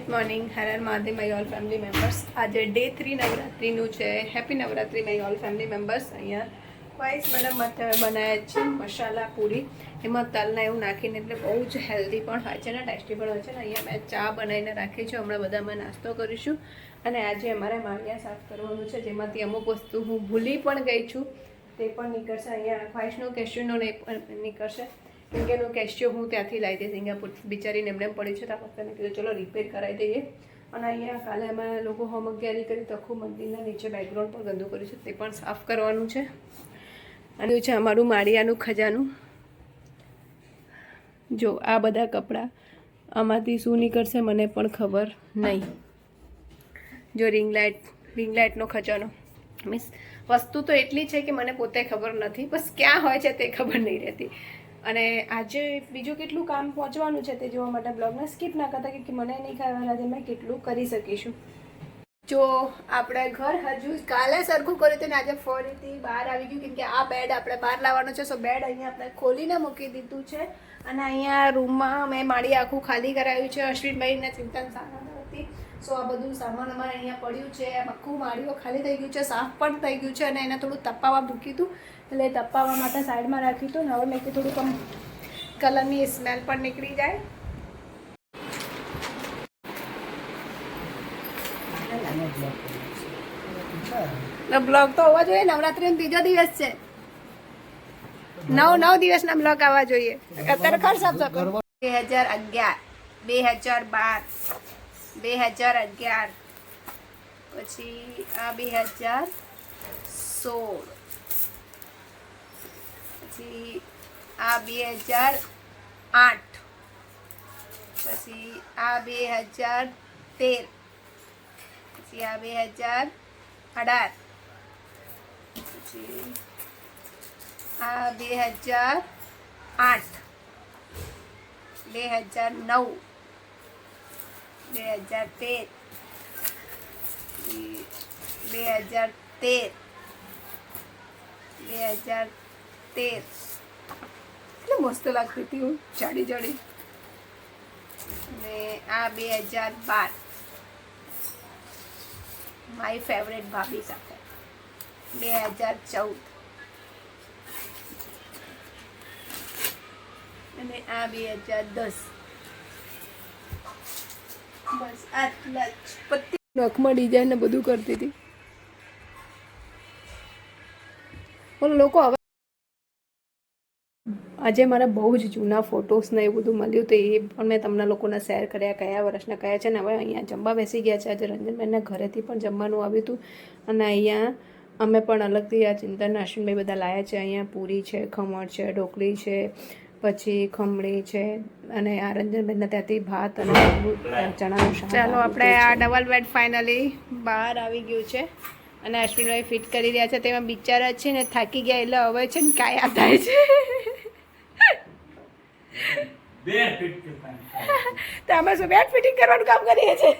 Good morning, Har Har Mahadev my all family members. આજે day 3 નવરાત્રિનું છે. Happy Navratri my all family members. અહીંયા vice madam માટે બનાવ્યા છે મસાલા પૂરી. એમાં તલને એવું નાખીને, એટલે બહુ જ હેલ્ધી પણ હોય છે ને ટેસ્ટી પણ હોય છે ને. અહીંયા મેં ચા બનાવીને રાખી છે. હમણાં બધામાં નાસ્તો કરીશું. અને આજે અમારે માળિયા સાફ કરવાનું છે, જેમાંથી અમુક વસ્તુ હું ભૂલી પણ ગઈ છું, તે પણ નીકળશે. અહીંયા વાઇસનો કેશ્યુનો પણ નીકળશે, કેમ કે એનું કેશ્યો હું ત્યાંથી લાવી દઈશ. અહીંયા બિચારીને એમને પડી છે, તો આપણે કીધું ચલો રિપેર કરાવી દઈએ. અને અહીંયા કાલે અમે લોકો હોમ અગિયારી કરી, તો આખું મંદિરના નીચે બેકગ્રાઉન્ડ પણ ગંદુ કર્યું છે, તે પણ સાફ કરવાનું છે. અને છે અમારું માળિયાનું ખજાનું. જો આ બધા કપડાં, આમાંથી શું નીકળશે મને પણ ખબર નહીં. જો રિંગ લાઇટનો ખજાનો, મીન્સ વસ્તુ તો એટલી છે કે મને પોતે ખબર નથી, બસ ક્યાં હોય છે તે ખબર નહીં રહેતી. અને આજે બીજું કેટલું કામ પહોંચવાનું છે તે જોવા માટે બ્લોગને સ્કીપ ના કરતા, કે મને નહીં ખબર આજે મેં કેટલું કરી શકીશું. જો આપણે ઘર હજુ કાલે સરખું કર્યું હતું ને આજે ફરીથી બહાર આવી ગયું, કેમ કે આ બેડ આપણે બહાર લાવવાનો છે. સો બેડ અહીંયા આપણે ખોલીને મૂકી દીધું છે. અને અહીંયા રૂમમાં મેં માળી આખું ખાલી કરાવ્યું છે. અશ્વિનભાઈને ચિંતન સામાન હતી, સો આ બધું સામાન અમારે અહીંયા પડ્યું છે. આખું માળીઓ ખાલી થઈ ગયું છે, સાફ પણ થઈ ગયું છે. અને એને થોડું તપાવવા મૂક્યું હતું, એટલે તપાવવા માટે સાઈડમાં રાખ્યું હતું. ને હવે મેં કીધું થોડુંક કલરની સ્મેલ પણ નીકળી જાય. બ્લોગ તો હોવા જોઈએ. નવરાત્રીનો ત્રીજો દિવસ છે, 9 દિવસના બ્લોગ આવવા જોઈએ. અત્યારે કર સાફ 2011, 2012, 2011, પછી આ 2016, પછી આ 2008, પછી આ 2013, પછી આ 2018, પછી આ 2008, 2009, 2013, 2013, 2013. એટલે મસ્ત લાગતી હતી હું જાડી જાડી. અને આ 2012, માય ફેવરેટ ભાભી સાથે. 2014 અને આ 2010. બસ આટલા જ. પત્તી નખમાં ડિઝાઇન ને બધું કરતી હતી. લોકો હવે આજે મારા બહુ જ જૂના ફોટોસ ને એવું બધું મળ્યું, તો એ પણ મેં તમને લોકોને શેર કર્યા, કયા વર્ષના કયા છે. ને હવે અહીંયા જમવા બેસી ગયા છે. આજે રંજનબેનના ઘરેથી પણ જમવાનું આવ્યું હતું. અને અહીંયા અમે પણ અલગથી આ ચિંતન અશ્વિનભાઈ બધા લાવ્યા છે. અહીંયા પૂરી છે, ખમણ છે, ઢોકળી છે, પછી ખમણી છે, અને આ રંજનબેનના ત્યાંથી ભાત અને ચણાનું શાક. ચાલો આપણે આ ડબલ બેડ ફાઇનલી બહાર આવી ગયું છે. અને અશ્વિનભાઈ ફિટ કરી રહ્યા છે. તેમાં બિચારા છે ને થાકી ગયા, એટલે હવે છે ને કાયા થાય છે. તો અમે શું બેડ ફિટિંગ કરવાનું કામ કરીએ છીએ.